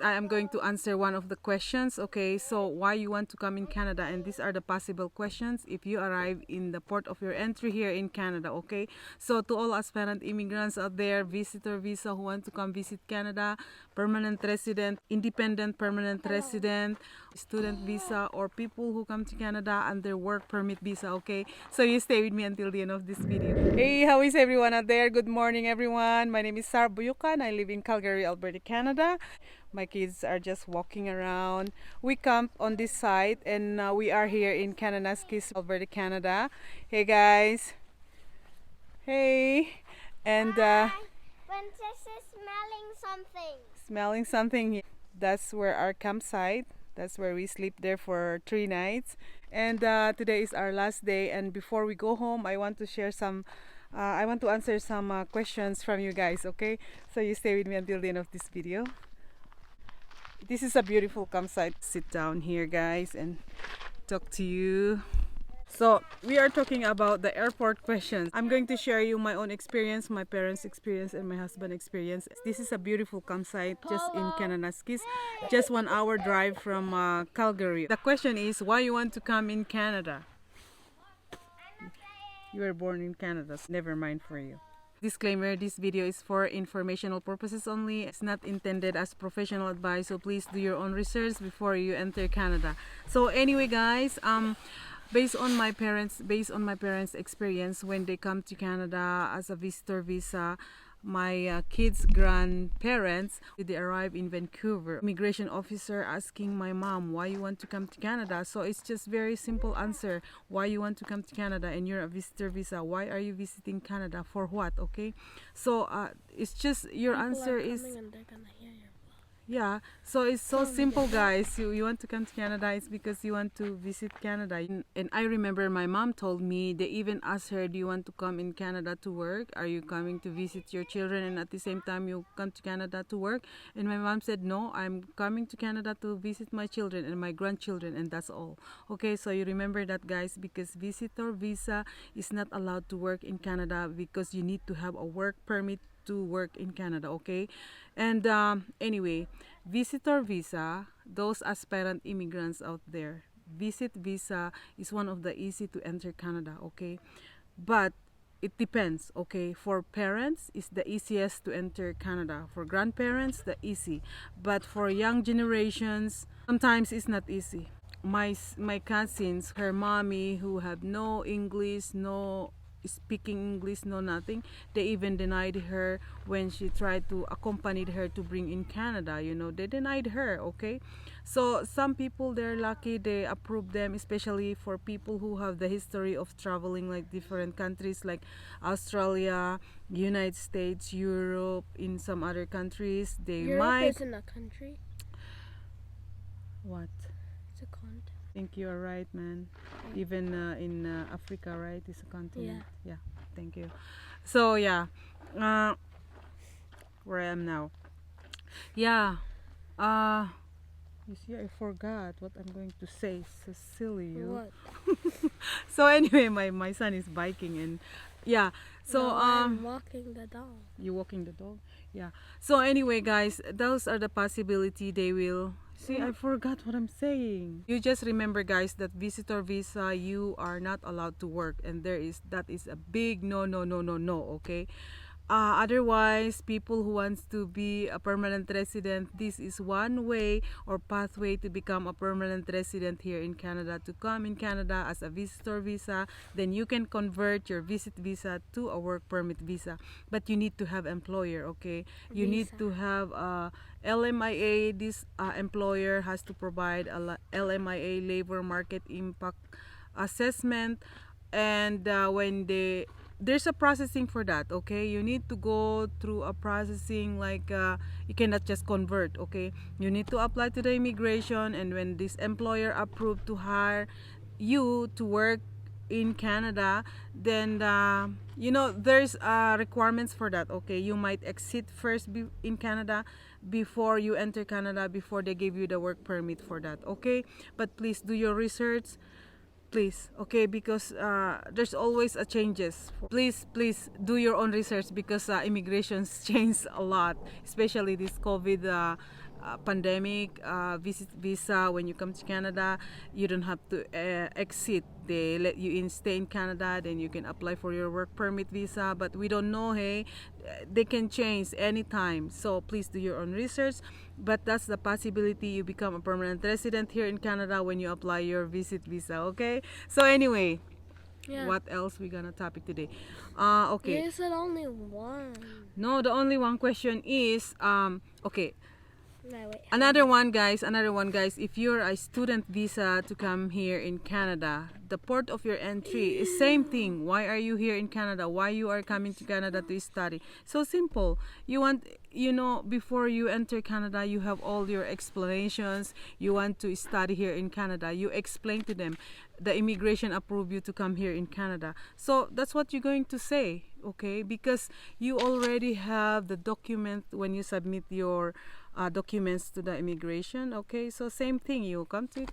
I am going to answer one of the questions. Okay, so why you want to come in Canada? And these are the possible questions if you arrive in the port of your entry here in Canada. Okay, so to all aspirant immigrants out there, visitor visa who want to come visit Canada, permanent resident, independent permanent resident, student visa, or people who come to Canada under work permit visa. Okay, so you stay with me until the end of this video. Hey, how is everyone out there? Good morning, everyone. My name is buyucan. I live in Calgary, Alberta, Canada. My kids are just walking around. We camped on this site and we are here in Kananaskis, Alberta, Canada. Hey guys. Hey. And Princess is smelling something. smelling something. That's where our campsite. That's where we sleep there for 3 nights. And today is our last day. And before we go home, I want to share some. I want to answer some questions from you guys. Okay, so you stay with me until the end of this video. This is a beautiful campsite. Sit down here, guys, and talk to you. So we are talking about the airport questions. I'm going to share you my own experience, my parents' experience, and my husband's experience. This is a beautiful campsite just in Kananaskis, just 1 hour drive from Calgary. The question is, why you want to come in Canada? You were born in Canada, so never mind for you. Disclaimer, this video is for informational purposes only. It's not intended as professional advice, so please do your own research before you enter Canada. So anyway, guys, based on my parents experience when they come to Canada as a visitor visa, my kids' grandparents, they arrive in Vancouver. Immigration officer asking my mom, why you want to come to Canada? So it's just very simple answer. Why you want to come to Canada and you're a visitor visa? Why are you visiting Canada? For what? Okay. So it's just your answer is yeah, so it's so simple, guys. You want to come to Canada, it's because you want to visit Canada. And I remember my mom told me, they even asked her, do you want to come in Canada to work? Are you coming to visit your children and at the same time you come to Canada to work? And my mom said, no, I'm coming to Canada to visit my children and my grandchildren, and that's all. Okay, so you remember that, guys, because visitor visa is not allowed to work in Canada because you need to have a work permit to work in Canada. Okay, and anyway, visitor visa, those aspirant immigrants out there, visit visa is one of the easy to enter Canada. Okay, but it depends. Okay, for parents it's the easiest to enter Canada, for grandparents the easy, but for young generations sometimes it's not easy. My cousins, her mommy who have no English, no speaking English, no nothing, they even denied her when she tried to accompany her to bring in Canada. They denied her. Okay, so some people, they're lucky, they approve them, especially for people who have the history of traveling like different countries like Australia, United States, Europe, in some other countries they Europe might. isn't a country. What? It's a continent. I think you are right, man. Even in Africa, right, is a continent. Yeah. Thank you. So yeah, where I am now. Yeah. You see, I forgot what I'm going to say. So silly, you. What? So anyway, my son is biking, and yeah. So No, I'm walking the dog. you walking the dog. Yeah. So anyway, guys, those are the possibility they will. See, I forgot what I'm saying. You just remember, guys, that visitor visa, you are not allowed to work, and that is a big no, no, no, no, no. Okay. Otherwise, people who wants to be a permanent resident, this is one way or pathway to become a permanent resident here in Canada, to come in Canada as a visitor visa. Then you can convert your visit visa to a work permit visa, but you need to have employer. Okay, you need to have a LMIA. This employer has to provide a LMIA, labor market impact assessment, and when there's a processing for that. Okay, you need to go through a processing, like you cannot just convert. Okay, you need to apply to the immigration, and when this employer approved to hire you to work in Canada, then there's requirements for that. Okay, you might exit first in Canada before you enter Canada, before they give you the work permit for that. Okay, but please do your research, please. Okay, because there's always a changes. Please do your own research, because immigrations change a lot, especially this COVID pandemic visit visa. When you come to Canada, you don't have to exit. They let you in, stay in Canada, then you can apply for your work permit visa. But we don't know, hey, they can change anytime. So please do your own research. But that's the possibility you become a permanent resident here in Canada when you apply your visit visa. Okay. So anyway, Yeah. what else we gonna topic today? Okay. You said only one. No, the only one question is okay. No, wait. Another one, guys. If you're a student visa to come here in Canada, the port of your entry is same thing. Why are you here in Canada? Why you are coming to Canada to study? So simple. You want, before you enter Canada, you have all your explanations. You want to study here in Canada. You explain to them. The immigration approve you to come here in Canada. So that's what you're going to say, okay? Because you already have the document when you submit your documents to the immigration, okay? So same thing, you come to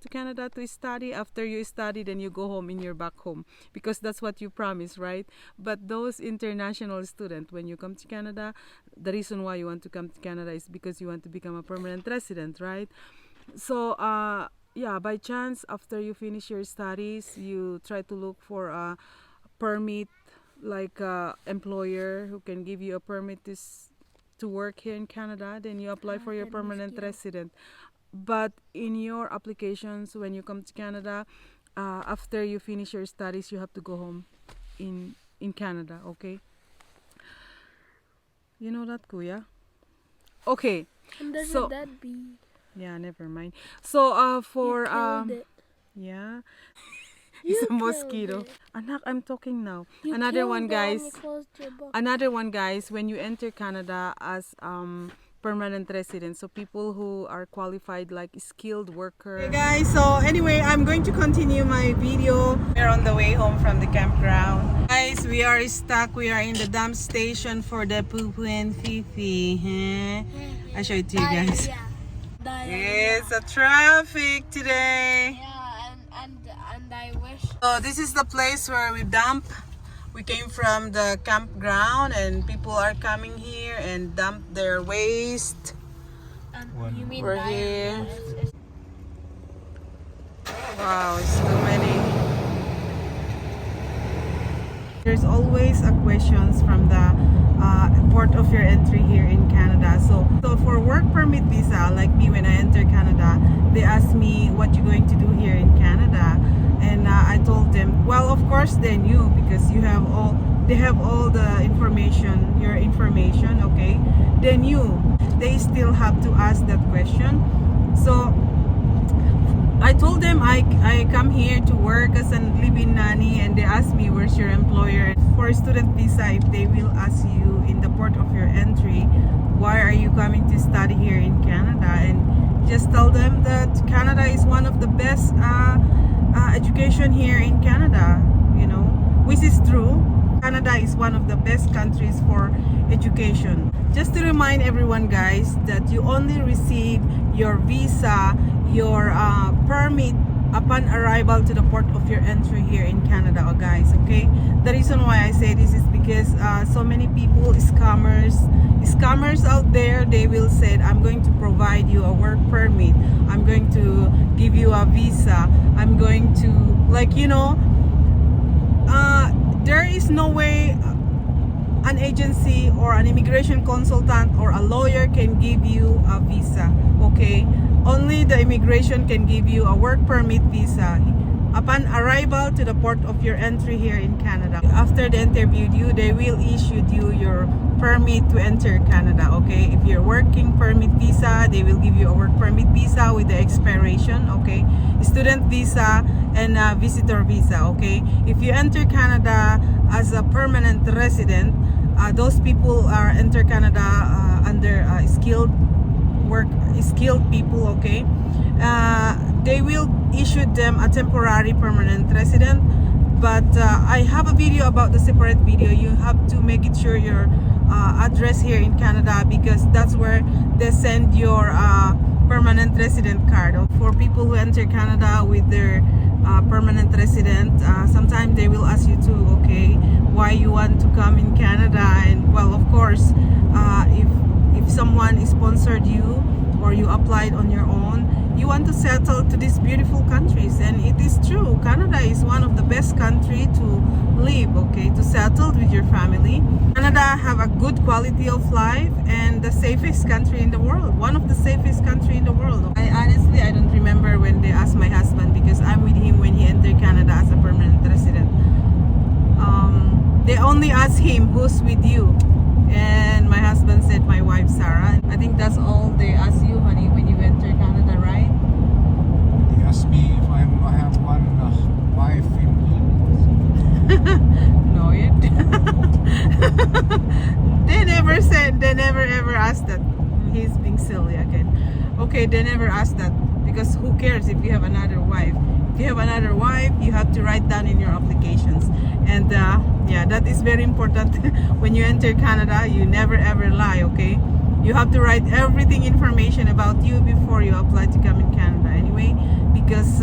Canada to study. After you study, then you go home in your back home, because that's what you promised, right? But those international students, when you come to Canada, the reason why you want to come to Canada is because you want to become a permanent resident, right? So yeah, by chance, after you finish your studies, you try to look for a permit, like employer who can give you a permit to work here in Canada. Then you apply for your permanent resident. But in your applications, when you come to Canada, after you finish your studies, you have to go home in Canada, okay? You know that, Kuya? Okay. And doesn't So- that be? Yeah, never mind. So for You killed it. yeah, You it's a killed mosquito. it. Anak, I'm talking now. You Another killed one, it guys. and you closed your book. Another one, guys. When you enter Canada as permanent resident, so people who are qualified like skilled worker. Hey guys, so anyway, I'm going to continue my video. We're on the way home from the campground. Guys, we are stuck. We are in the dump station for the Pupu and Fifi. I'll show it to you guys. It's a traffic today. Yeah, and I wish. So this is the place where we dump. We came from the campground and people are coming here and dump their waste. You mean We're that? here. Wow, it's too many. There's always a questions from the port of your entry here in Canada. So for work permit visa, like me, when I enter Canada, they ask me what you're going to do here in Canada, and I told them, well, of course they knew, because they have all the information, your information, okay? They knew. They still have to ask that question. So I told them I come here to work as a live-in nanny, and they asked me, where's your employer? For a student visa, if they will ask you in the port of your entry, why are you coming to study here in Canada? And just tell them that Canada is one of the best education here in Canada, which is true. Canada is one of the best countries for education. Just to remind everyone, guys, that you only receive your visa, your permit upon arrival to the port of your entry here in Canada, guys, okay? The reason why I say this is because so many people, scammers out there, they will say, I'm going to provide you a work permit, I'm going to give you a visa, I'm going to, there is no way an agency or an immigration consultant or a lawyer can give you a visa, okay? Only the immigration can give you a work permit visa upon arrival to the port of your entry here in Canada. After they interviewed you, they will issue you your permit to enter Canada, okay? If you're working permit visa, they will give you a work permit visa with the expiration, okay? Student visa and visitor visa, okay? If you enter Canada as a permanent resident, those people are enter Canada under skilled people, okay? They will issue them a temporary permanent resident, but I have a video about the separate video. You have to make it sure your address here in Canada, because that's where they send your permanent resident card. For people who enter Canada with their permanent resident, sometimes they will ask you too, okay, why you want to come in Canada. And well, of course, if someone sponsored you or you applied on your own, you want to settle to these beautiful countries. And it is true, Canada is one of the best country to live, okay, to settle with your family. Canada have a good quality of life and the safest country in the world, one of the safest country in the world. I don't remember when they asked my husband, because I'm with him when he entered Canada as a permanent resident. They only asked him, who's with you? And my husband said, my wife Sarah. I think that's all they ask you, honey, when you enter Canada, right? They asked me if I have one wife in No, they never ever asked that. He's being silly again. Okay, they never asked that, because who cares if you have another wife? If you have another wife, you have to write down in your applications. And yeah, that is very important. When you enter Canada, you never ever lie, okay? You have to write everything information about you before you apply to come in Canada anyway, because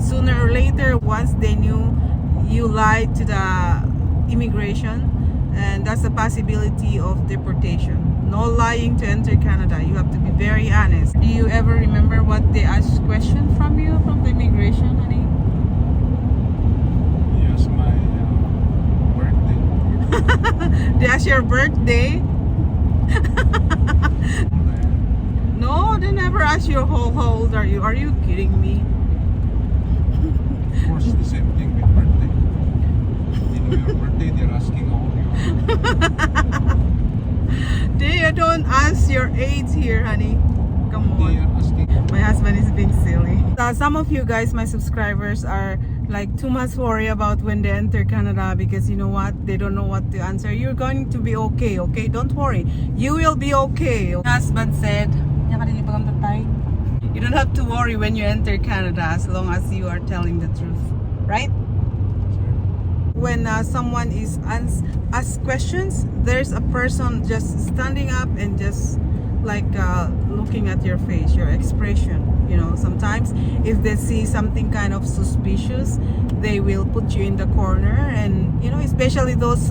sooner or later, once they knew you lied to the immigration, and that's a possibility of deportation. No lying to enter Canada. You have to be very honest. Do you ever remember what they asked question from you from the immigration, honey? Yes, my birthday. They asked your birthday? No, they never asked you how old are you. Are you kidding me? Of course, the same thing with birthday. You know your birthday, they're asking how old you are. They don't ask your age here, honey. Come They on. are asking. My husband is being silly. Some of you guys, my subscribers, are like too much worried about when they enter Canada, because you know what? They don't know what to answer. You're going to be okay, okay? Don't worry. You will be okay. My husband said, you don't have to worry when you enter Canada as long as you are telling the truth, right? When someone is asked questions, there's a person just standing up and just like looking at your face, your expression. You know, sometimes if they see something kind of suspicious, they will put you in the corner. And you know, especially those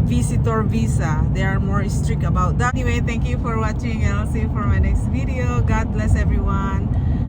visitor visa, they are more strict about that. Anyway, thank you for watching, and I'll see you for my next video. God bless everyone.